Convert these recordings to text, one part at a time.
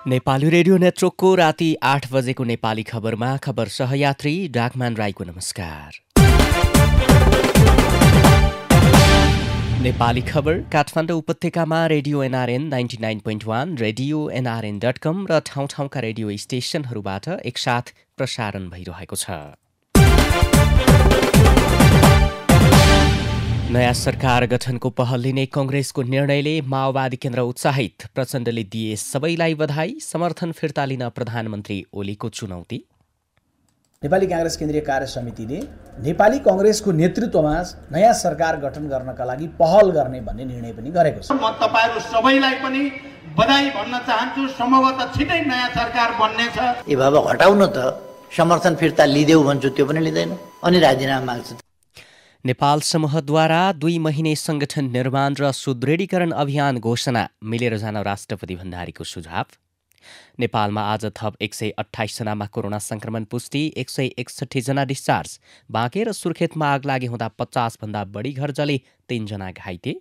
Nepali radio नेटवर्कको राति 8 बजेको नेपाली खबरमा खबर सहयात्री डाकमान राईको नमस्कार। नेपाली खबर काठमाडौँ उपत्यकामा रेडियो एनआरएन 99.1, रेडियो nrn.com र ठाउँ ठाउँका रेडियो स्टेशनहरूबाट एकसाथ प्रसारण भइरहेको छ। नयाँ सरकार गठनको पहल लिने कांग्रेसको निर्णयले माओवादी केन्द्र उत्साहित, प्रचण्डले दिए सबैलाई बधाई, समर्थन फिर्ता लिन प्रधानमन्त्री ओलीको चुनौती। नेपाली कांग्रेस केन्द्रीय कार्य समितिले नेपाली कांग्रेसको नेतृत्वमा नयाँ सरकार गठन गर्नका लागि पहल गर्ने भन्ने निर्णय पनि गरेको छ। म तपाईहरु सबैलाई पनि बधाई भन्न चाहन्छु। सम्भवतः छिटै नयाँ सरकार बन्नेछ। ए बाबा हटाउन त, समर्थन फिर्ता लिदेऊ भन्छु त्यो पनि लिदैन अनि राजीनामा माग्छ। नेपाल समूहद्वारा 2 महिने संगठन निर्माण र सुदृढीकरण अभियान घोषणा, मिलेर जान राष्ट्रपति भण्डारीको सुझाव। नेपालमा आज थप 128 जनामा कोरोना संक्रमण पुष्टि, 161 जना डिस्चार्ज। बाँके र सुर्खेतमा आग लागे हुँदा 50 भन्दा बढी घर जले, 3 जना घाइते।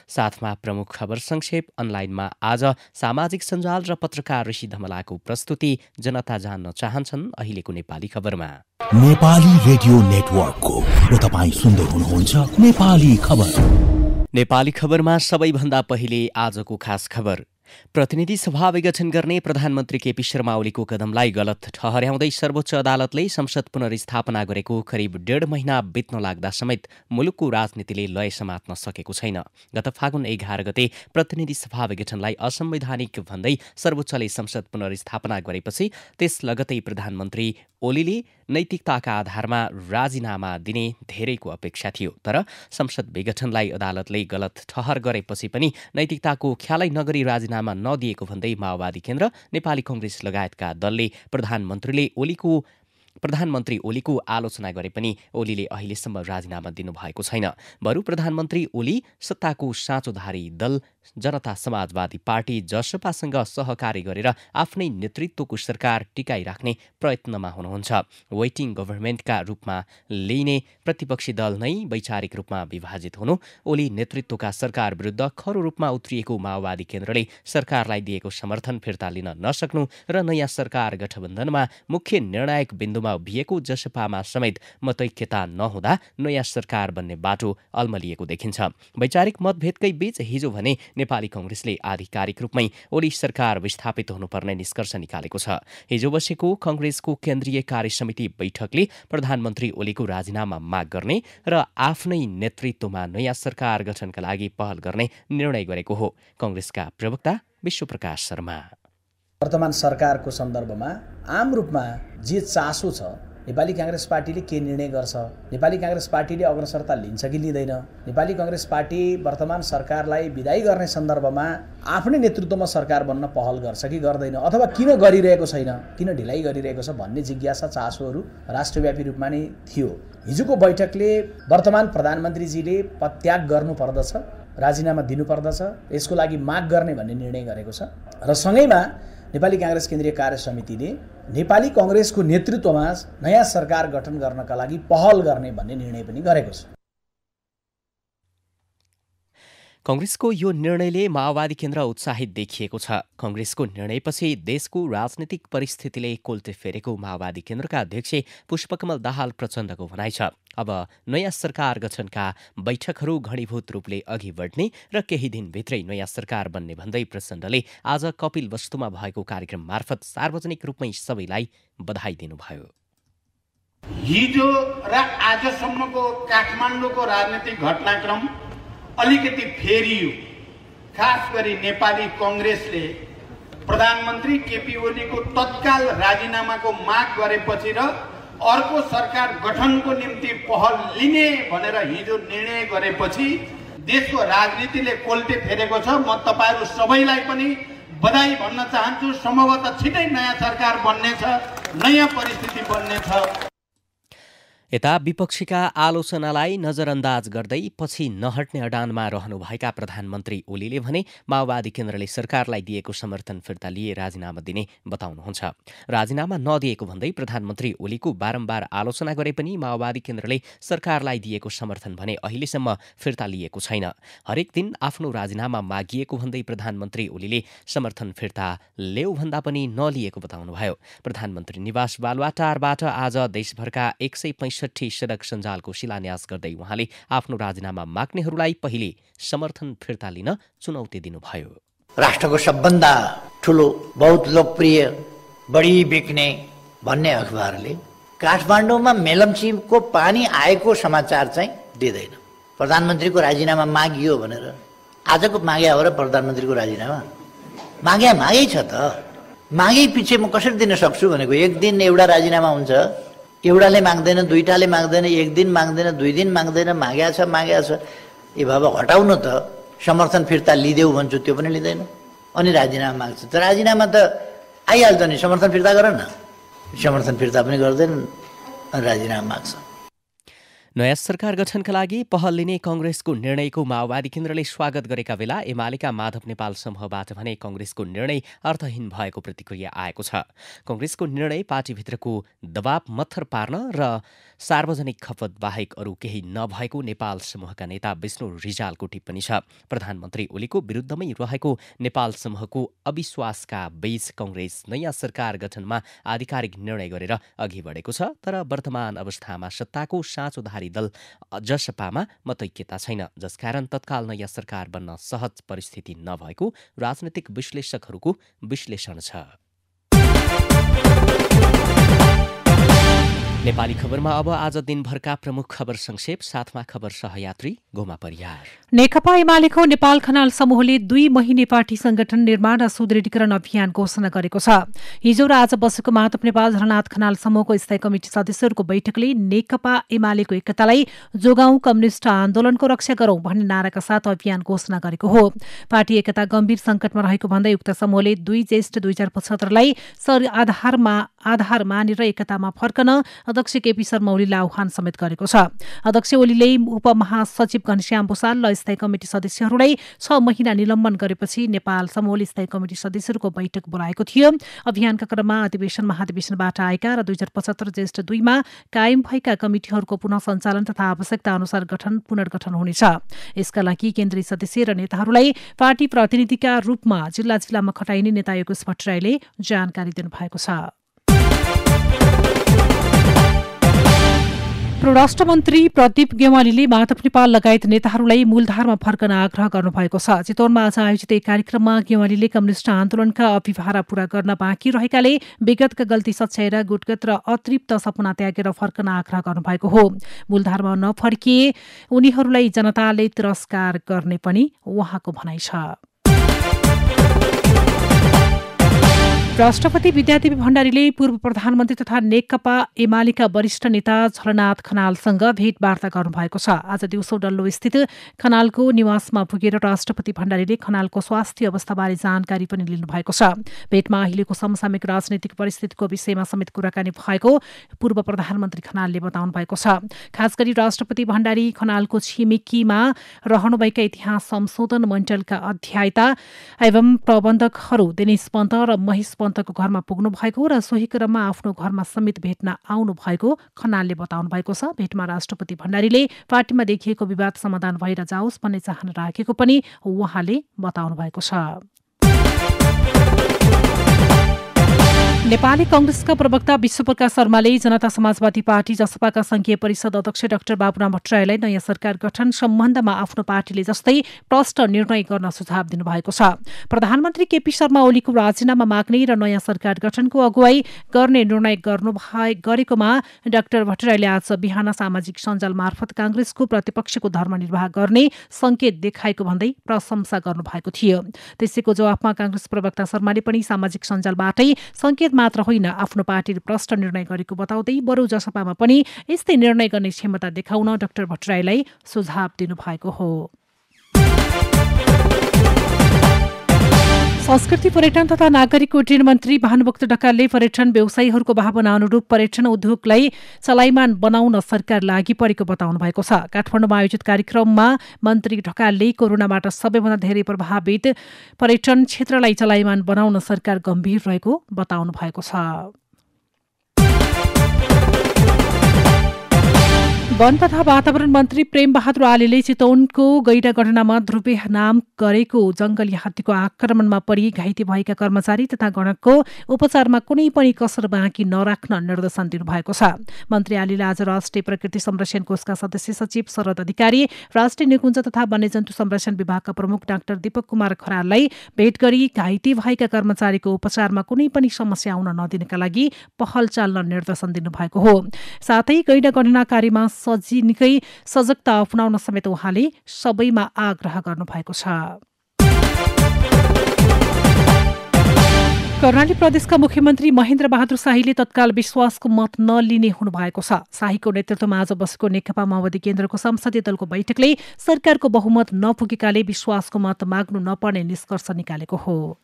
साथमा प्रमुख खबर संक्षेप। अनलाइनमा आज सामाजिक सञ्जाल र पत्रकार ऋषि धमलाको प्रस्तुति जनता जान्न चाहन्छन् अहिलेको नेपाली खबरमा। नेपाली रेडियो नेटवर्कको र तपाईं सुन्दै हुनुहुन्छ नेपाली खबर। नेपाली खबरमा सबैभन्दा पहिले आजको खास खबर। प्रतिनिधि सभा विघटन गर्ने प्रधानमन्त्री केपी शर्मा ओलीको कदमलाई गलत ठहर्याउँदै सर्वोच्च अदालतले संसद पुनर्स्थापना गरेको करिब 1.5 महिना बित्न लाग्दा समेत मुलुकको राजनीतिले लय समात्न सकेको छैन। गत फागुन 11 गते प्रतिनिधि सभा विघटनलाई असंवैधानिक भन्दै सर्वोच्चले संसद पुनर्स्थापना गरेपछि त्यस लगतै प्रधानमन्त्री ओलीले नैतिकताका आधारमा राजीनामा दिने धेरैको अपेक्षा थियो। तर संसद विघटनलाई अदालतले गलत ठहर गरेपछि पनि नैतिकताको ख्यालै नगरी राजीनामा नदिएको भन्दै माओवादी केन्द्र, नेपाली कांग्रेस लगायतका दलले प्रधानमन्त्री ओलीको आलोचना गरे पनि ओलीले अहिलेसम्म राजीनामा दिनुभएको छैन। बरु प्रधानमन्त्री ओली सत्ताको साँचोधारी दल जनता समाजवादी पार्टी जसपासँग सहकार्य गरेर आफ्नै नेतृत्वको सरकार टिकाइराख्ने प्रयत्नमा हुनुहुन्छ। वेटिङ गभर्मेन्टका रूपमा लिइने प्रतिपक्षी दल नै वैचारिक रूपमा विभाजित हुनु, ओली नेतृत्वका सरकार विरुद्ध खरो रूपमा उत्रिएको माओवादी केन्द्रले सरकारलाई दिएको समर्थन फिर्ता लिन नसक्नु र नयाँ सरकार गठबन्धनमा मुख्य निर्णायक बिन्दुमा उभिएको जसपामा समेत मतैक्यता नहुँदा नयाँ सरकार बन्ने बाटो अल्मलिएको देखिन्छ। वैचारिक मतभेदकै बीच हिजो भने नेपाली कांग्रेसले आधिकारिक रूपमै ओली सरकार विस्थापित हुनुपर्ने निष्कर्ष निकालेको छ। हिजो बसेको कांग्रेसको केन्द्रीय कार्य समिति बैठकले प्रधानमन्त्री ओलीको राजीनामा माग गर्ने र आफ्नै नेतृत्वमा नयाँ सरकार गठनका लागि पहल गर्ने निर्णय गरेको हो। कांग्रेसका प्रवक्ता विश्वप्रकाश शर्मा वर्तमान सरकारको सन्दर्भमा आम रूपमा जे चासो छ, नेपाली कांग्रेस पार्टीले के निर्णय गर्छ, नेपाली कांग्रेस पार्टीले अग्रसरता लिन्छ कि लिँदैन, नेपाली कांग्रेस पार्टी वर्तमान सरकारलाई विदाई गर्ने सन्दर्भमा आफ्नै नेतृत्वमा सरकार बन्न पहल गर्छ कि गर्दैन, अथवा किन गरिरहेको छैन, किन ढिलाइ गरिरहेको छ भन्ने जिज्ञासा चासोहरू राष्ट्रव्यापी रूपमा नै थियो। हिजोको बैठकले वर्तमान प्रधानमन्त्रीजीले पदत्याग गर्नुपर्दछ, राजीनामा दिनुपर्दछ, यसको लागि माग गर्ने भन्ने निर्णय गरेको छ र सँगैमा नेपाली कांग्रेस केन्द्रीय कार्य समितिले नेपाली कांग्रेसको नेतृत्वमा नयाँ सरकार गठन गर्नका लागि पहल गर्ने भन्ने निर्णय पनि गरेको छ। कांग्रेसको यो निर्णयले माओवादी केन्द्र उत्साहित देखिएको छ। कांग्रेसको निर्णयपछि देशको राजनीतिक परिस्थितिले कोल्टे फेरेको माओवादी केन्द्रका अध्यक्ष पुष्पकमल दाहाल प्रचण्डको भनाइ छ। अब नयाँ सरकार गठनका बैठकहरू घडीभूत रूपले अघि बढ्ने र केही दिनभित्रै नयाँ सरकार बन्ने भन्दै प्रचण्डले आज कपिल वस्तुमा भएको कार्यक्रम मार्फत सार्वजनिक रूपमै सबैलाई बधाई दिनुभयो। हिजो र आजसम्मको काठमाडौँको राजनीतिक घटनाक्रम अलिकति फेरियो। खास गरी नेपाली कांग्रेसले प्रधानमन्त्री केपी ओलीको तत्काल राजीनामाको माग गरेपछि र अर्को सरकार गठनको निम्ति पहल लिने भनेर हिजो निर्णय गरेपछि देशको राजनीतिले कोल्टे फेरेको छ। म तपाईहरु सबैलाई पनि बधाई भन्न चाहन्छु। सम्भवतः छिटै नयाँ सरकार बन्नेछ, नयाँ परिस्थिति बन्नेछ। यता विपक्षीका आलोचनालाई नजरअन्दाज गर्दै पछि नहट्ने अडानमा रहनुभएका प्रधानमन्त्री ओलीले भने माओवादी केन्द्रले सरकारलाई दिएको समर्थन फिर्ता लिए राजीनामा दिने बताउनुहुन्छ। राजीनामा नदिएको भन्दै प्रधानमन्त्री ओलीको बारम्बार आलोचना गरे पनि माओवादी केन्द्रले सरकारलाई दिएको समर्थन भने अहिलेसम्म फिर्ता लिएको छैन। हरेक दिन आफ्नो राजीनामा मागिएको भन्दै प्रधानमन्त्री ओलीले समर्थन फिर्ता ल्याऊ भन्दा पनि नलिएको बताउनुभयो। प्रधानमन्त्री निवास बालुवाटारबाट आज देशभरका 165 सडक सञ्जालको शिलान्यास गर्दै उहाँले आफ्नो राजीनामा माग्नेहरूलाई पहिले समर्थन फिर्ता लिन चुनौती दिनुभयो। राष्ट्रको सबभन्दा ठुलो बहुत लोकप्रिय बढी बिक्ने भन्ने अखबारले काठमाडौँमा मेलम्चीको पानी आएको समाचार चाहिँ दिँदैन। प्रधानमन्त्रीको राजीनामा मागियो भनेर आजको मागे हो र प्रधानमन्त्रीको राजीनामा मागै छ त। मागे पछि म कसरी दिन सक्छु भनेको एक दिन एउटा राजीनामा हुन्छ, एउटाले माग्दैन, दुईटाले माग्दैन, एक दिन माग्दैन, 2 दिन माग्दैन, माग्या छ। ए बाबा हटाउनु त, समर्थन फिर्ता लिदेऊ भन्छु त्यो पनि लिँदैन अनि राजीनामा माग्छ। त राजीनामा त आइहाल्छ नि, समर्थन फिर्ता गर न। समर्थन फिर्ता पनि गर्दैन अनि राजीनामा माग्छ। नयाँ सरकार गठनका लागि पहल लिने कांग्रेसको निर्णयको माओवादी केन्द्रले स्वागत गरेका बेला एमालेका माधव नेपाल समूहबाट भने कांग्रेसको निर्णय अर्थहीन भएको प्रतिक्रिया आएको छ। कांग्रेसको निर्णय पार्टीभित्रको दबाव मत्थर पार्न र सार्वजनिक खपत बाहेक अरू केही नभएको नेपाल समूहका नेता विष्णु रिजालको टिप्पणी छ। प्रधानमन्त्री ओलीको विरुद्धमै रहेको नेपाल समूहको अविश्वासका बीच कांग्रेस नयाँ सरकार गठनमा आधिकारिक निर्णय गरेर अघि बढेको छ। तर वर्तमान अवस्थामा सत्ताको साँचोधारी दल जसपामा मतैक्यता छैन, जसकारण तत्काल नयाँ सरकार बन्न सहज परिस्थिति नभएको राजनैतिक विश्लेषकहरूको विश्लेषण छ। नेपाली खबरमा अब आज दिनभरका प्रमुख खबर संक्षेप, साथमा खबर सहयात्री गोमा परियार। नेकपा एमालेको नेपाल खनाल समूहले 2 महिने पार्टी संगठन निर्माण र सुदृढीकरण अभियान घोषणा गरेको छ। हिजो र आज बसेको माधव नेपाल झलनाथ खनाल समूहको स्थायी कमिटी सदस्यहरूको बैठकले नेकपा एमालेको एकतालाई जोगाउँ, कम्युनिष्ट आन्दोलनको रक्षा गरौं भन्ने नाराका साथ अभियान घोषणा गरेको हो। पार्टी एकता गम्भीर संकटमा रहेको भन्दै उक्त समूहले 2 ज्येष्ठ 2075लाई आधार मानेर एकतामा फर्कन अध्यक्ष केपी शर्मा ओलीलाई आह्वान समेत गरेको छ। अध्यक्ष ओलीले उपमहासचिव घनश्याम भूषाल र स्थायी कमिटी सदस्यहरूलाई 6 महिना निलम्बन गरेपछि नेपाल समूहले स्थायी कमिटी सदस्यहरूको बैठक बोलाएको थियो। अभियानका क्रममा अधिवेशन महाधिवेशनबाट आएका र 2075 ज्येष्ठ 2 मा कायम भएका कमिटिहरूको पुनः सञ्चालन तथा आवश्यकता अनुसार पुनर्गठन हुनेछ। यसका लागि केन्द्रीय सदस्य र नेताहरूलाई पार्टी प्रतिनिधिका रूपमा जिल्लामा खटाइने नेता योगेश भट्टराईले जानकारी दिनुभएको छ। परराष्ट्र मन्त्री प्रदीप गेवालीले माधव नेपाल लगायत नेताहरूलाई मूलधारमा फर्कन आग्रह गर्नुभएको छ। चितवनमा आज आयोजित एक कार्यक्रममा गेवालीले कम्युनिष्ट आन्दोलनका अभिभारा पूरा गर्न बाँकी रहेकाले विगतका गल्ती सच्याएर गुटगत र अतृप्त सपना त्यागेर फर्कन आग्रह गर्नुभएको हो। मूलधारमा नफर्किए उनीहरूलाई जनताले तिरस्कार गर्ने पनि उहाँको भनाइ छ। राष्ट्रपति विद्यादेवी भण्डारीले पूर्व प्रधानमन्त्री तथा नेकपा एमालेका वरिष्ठ नेता झलनाथ खनालसँग भेटवार्ता गर्नुभएको छ। आज दिउँसो डल्लो स्थित खनालको निवासमा पुगेर राष्ट्रपति भण्डारीले खनालको स्वास्थ्य अवस्थाबारे जानकारी पनि लिनुभएको छ। भेटमा अहिलेको समसामयिक राजनैतिक परिस्थितिको विषयमा समेत कुराकानी भएको पूर्व प्रधानमन्त्री खनालले बताउनु भएको छ। खास गरी राष्ट्रपति भण्डारी खनालको छिमेकीमा रहनुभएका इतिहास संशोधन मण्डलका अध्ययता एवं प्रबन्धकहरू दिनेश पन्त र महेश पन्तको घरमा पुग्नु भएको र सोही क्रममा आफ्नो घरमा समेत भेट्न आउनु भएको खनालले बताउनु भएको छ। भेटमा राष्ट्रपति भण्डारीले पार्टीमा देखिएको विवाद समाधान भएर जाओस् भन्ने चाहना राखेको पनि उहाँले बताउनु भएको छ। नेपाली कांग्रेसका प्रवक्ता विश्वप्रकाश शर्माले जनता समाजवादी पार्टी जसपाका संघीय परिषद अध्यक्ष डाक्टर बाबुराम भट्टराईलाई नयाँ सरकार गठन सम्बन्धमा आफ्नो पार्टीले जस्तै प्रष्ट निर्णय गर्न सुझाव दिनुभएको छ। प्रधानमन्त्री केपी शर्मा ओलीको राजीनामा माग्ने र नयाँ सरकार गठनको अगुवाई गर्ने निर्णय गरेकोमा डाक्टर भट्टराईले आज बिहान सामाजिक सञ्जाल मार्फत कांग्रेसको प्रतिपक्षको धर्मनिर्वाह गर्ने संकेत देखाएको भन्दै प्रशंसा गर्नुभएको थियो। त्यसैको जवाफमा कांग्रेस प्रवक्ता शर्माले पनि सामाजिक सञ्जालबाटै संकेत मात्र होइन आफ्नो पार्टीले प्रष्ट निर्णय गरेको बताउँदै बरु जसपामा पनि यस्तै निर्णय गर्ने क्षमता देखाउन डाक्टर भट्टराईलाई सुझाव दिनुभएको हो। संस्कृति पर्यटन तथा नागरिक उड्डयन मन्त्री भानुभक्त ढकालले पर्यटन व्यवसायीहरूको भावना अनुरूप पर्यटन उद्योगलाई चलायमान बनाउन सरकार लागि परेको बताउनु भएको छ। काठमाडौँमा आयोजित कार्यक्रममा मन्त्री ढकालले कोरोनाबाट सबैभन्दा धेरै प्रभावित पर्यटन क्षेत्रलाई चलायमान बनाउन सरकार गम्भीर रहेको बताउनु भएको छ। वन तथा वातावरण मन्त्री प्रेमबहादुर आलेले चितवनको गैंडागढनामा ध्रुवे नाम गरेको जंगली हात्तीको आक्रमणमा परि घाइते भएका कर्मचारी तथा गणकको उपचारमा कुनै पनि कसर बाँकी नराख्न निर्देशन दिनुभएको छ। मन्त्री आलेले आज राष्ट्रिय प्रकृति संरक्षण कोषका सदस्य सचिव शरद अधिकारी, राष्ट्रिय निकुञ्ज तथा वन्यजन्तु संरक्षण विभागका प्रमुख डाक्टर दीपक कुमार खराललाई भेट गरी घाइते भएका कर्मचारीको उपचारमा कुनै पनि समस्या आउन नदिनका लागि पहल चाल्न निर्देशन दिनुभएको हो। साथै गैंडागणना कार्यमा निकै सजगता अपनाउन समेत उहाँले सबैमा आग्रह गर्नुभएको छ। कर्णाली प्रदेशका मुख्यमन्त्री महेन्द्र बहादुर शाहीले तत्काल विश्वासको मत नलिने हुनुभएको छ। शाहीको नेतृत्वमा आज बसेको नेकपा माओवादी केन्द्रको संसदीय दलको बैठकले सरकारको बहुमत नपुगेकाले विश्वासको मत माग्नु नपर्ने निष्कर्ष निकालेको हो।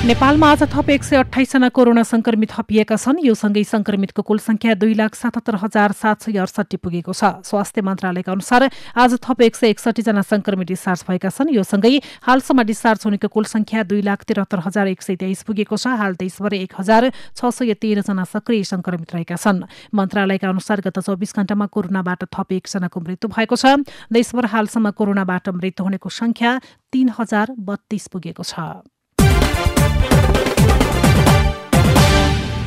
नेपालमा आज थप 128 जना कोरोना संक्रमित थपिएका छन्। यो सँगै संक्रमितको कुल संख्या 2,77,768 पुगेको छ। स्वास्थ्य मन्त्रालयका अनुसार आज थप 161 जना संक्रमित डिस्चार्ज भएका छन्। यो सँगै हालसम्म डिस्चार्ज हुनेको कुल संख्या 2,73,123 पुगेको छ। हाल देशभर 1,613 जना सक्रिय संक्रमित रहेका छन्। मन्त्रालयका अनुसार गत 24 घण्टामा कोरोनाबाट थप 1 जनाको मृत्यु भएको छ। देशभर हालसम्म कोरोनाबाट मृत्यु हुनेको संख्या 3,032 पुगेको छ।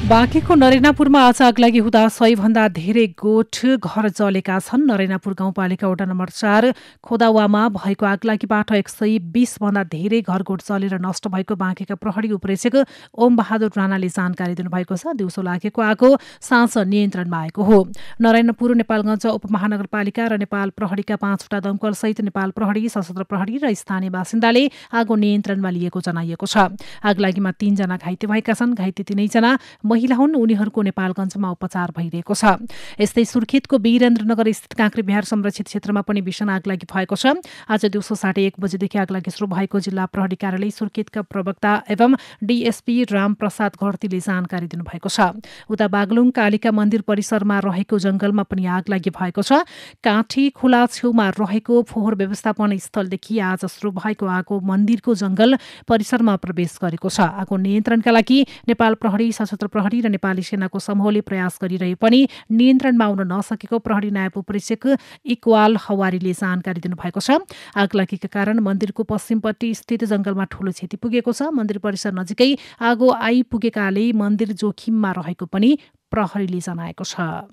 बाँकेको नरेनापुरमा आज आगलागी हुँदा 100 भन्दा धेरै गोठ घर जलेका छन्। नरेनापुर गाउँपालिका वडा नम्बर 4 खोदावामा भएको आगलागीबाट 120 भन्दा धेरै घरगोठ जलेर नष्ट भएको बाँकेका प्रहरी उपरीक्षक ओम बहादुर राणाले जानकारी दिनुभएको छ। दिउँसो लागेको आगो साँझ नियन्त्रणमा आएको हो। नरेनापुर नेपालगञ्ज उपमहानगरपालिका र नेपाल प्रहरीका 5वटा दमकल सहित नेपाल प्रहरी, सशस्त्र प्रहरी र स्थानीय बासिन्दाले आगो नियन्त्रणमा लिएको जनाइएको छ। आगलागीमा 3 जना घाइते भएका छन्। घाइते 3 जना महिला हुन्। उनीहरूको नेपालगञ्जमा उपचार भइरहेको छ। यस्तै सुर्खेतको वीरेन्द्रनगर स्थित काँक्रे बिहार संरक्षित क्षेत्रमा पनि भीषण आगलागी भएको छ। आज दिउँसो 1:30 बजेदेखि आगलागी सुरु भएको जिल्ला प्रहरी कार्यालय सुर्खेतका प्रवक्ता एवं डीएसपी रामप्रसाद घरतीले जानकारी दिनुभएको छ। उता बागलुङ कालिका मन्दिर परिसरमा रहेको जंगलमा पनि आगलागी भएको छ। काँठी खोला छेउमा रहेको फोहोर व्यवस्थापन स्थलदेखि आज सुरु भएको आगो मन्दिरको जंगल परिसरमा प्रवेश गरेको छ। आगो नियन्त्रणका लागि नेपाल प्रहरी, सशस्त्र प्रहरी र नेपाली सेनाको समूहले प्रयास गरिरहे पनि नियन्त्रणमा आउन नसकेको प्रहरी नायब उपरीक्षक इकवाल हवारीले जानकारी दिनुभएको छ। आगलागीका कारण मन्दिरको पश्चिमपट्टि स्थित जंगलमा ठूलो क्षति पुगेको छ। मन्दिर परिसर नजिकै आगो आइपुगेकाले मन्दिर जोखिममा रहेको पनि प्रहरीले जनाएको छ।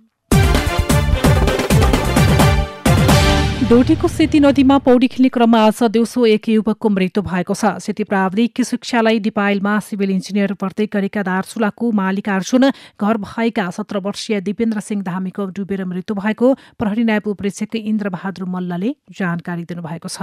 डोटीको सेती नदीमा पौडी खेल्ने क्रममा आज दिउँसो एक युवकको मृत्यु भएको छ। सेती प्राविधिक शिक्षालय दिपायलमा सिभिल इन्जिनियर पढ्दै गरेका दार्चुलाको मालिक अर्जुन घर भएका 17 वर्षीय दिपेन्द्र सिंह धामीको डुबेर मृत्यु भएको प्रहरी नायब उपरीक्षक इन्द्र बहादुर मल्लले जानकारी दिनुभएको छ।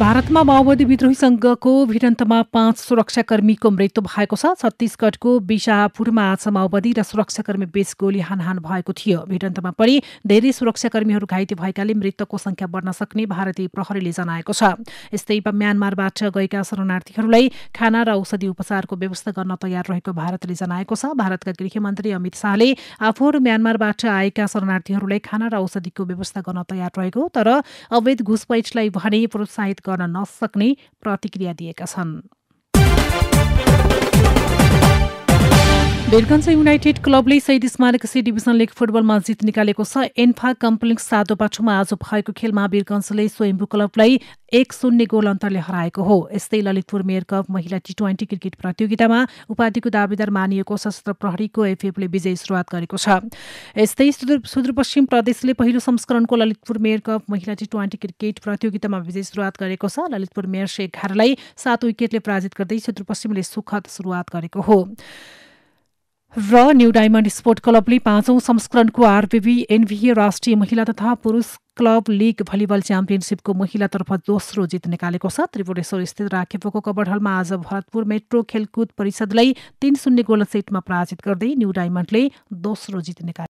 भारतमा माओवादी विद्रोहीसँगको भिडन्तमा 5 सुरक्षाकर्मीको मृत्यु भएको छ। छत्तीसगढको बिजापुरमा आज माओवादी र सुरक्षाकर्मी बीच गोली हानहान भएको थियो। भिडन्तमा परि धेरै सुरक्षाकर्मीहरू घाइते भएकाले मृतकको संख्या बढ्न सक्ने भारतीय प्रहरीले जनाएको छ। यस्तै म्यानमारबाट गएका शरणार्थीहरूलाई खाना र औषधि उपचारको व्यवस्था गर्न तयार रहेको भारतले जनाएको छ। भारतका गृहमन्त्री अमित शाहले आफूहरू म्यानमारबाट आएका शरणार्थीहरूलाई खाना र औषधिको व्यवस्था गर्न तयार रहेको तर अवैध घुसपैठलाई भने प्रोत्साहित गर्न नसक्ने प्रतिक्रिया दिएका छन्। वीरगञ्ज युनाइटेड क्लबले शहीद स्मारक सी डिभिजन लिग फुटबलमा जित निकालेको छ। एन्फा कम्प्लेक्स सादोपाठोमा आज भएको खेलमा वीरगञ्जले स्वयम्भू क्लबलाई 1-0 गोल अन्तरले हराएको हो। यस्तै ललितपुर मेयर कप महिला टी20 क्रिकेट प्रतियोगितामा उपाधिको दावेदार मानिएको सशस्त्र प्रहरीको एफएफले विजयी सुरुवात गरेको छ। यस्तै सुदूरपश्चिम प्रदेशले पहिलो संस्करणको ललितपुर मेयर कप महिला टी20 क्रिकेट प्रतियोगितामा विजयी सुरुवात गरेको छ। ललितपुर मेयर 11लाई 7 विकेटले पराजित गर्दै सुदूरपश्चिमले सुखद सुरुवात गरेको हो। र न्यू डायमण्ड स्पोर्ट क्लबले 5औं संस्करणको आरबीबी एनभीए राष्ट्रिय महिला तथा पुरुष क्लब लीग भलिबल च्याम्पियनसिपको महिलातर्फ दोस्रो जित निकालेको छ। त्रिपुरेश्वर स्थित राखेपोको कबडहलमा आज भरतपुर मेट्रो खेलकुद परिषदलाई 3-0 गोल सेटमा पराजित गर्दै न्यू डायमण्डले दोस्रो जित निकाले।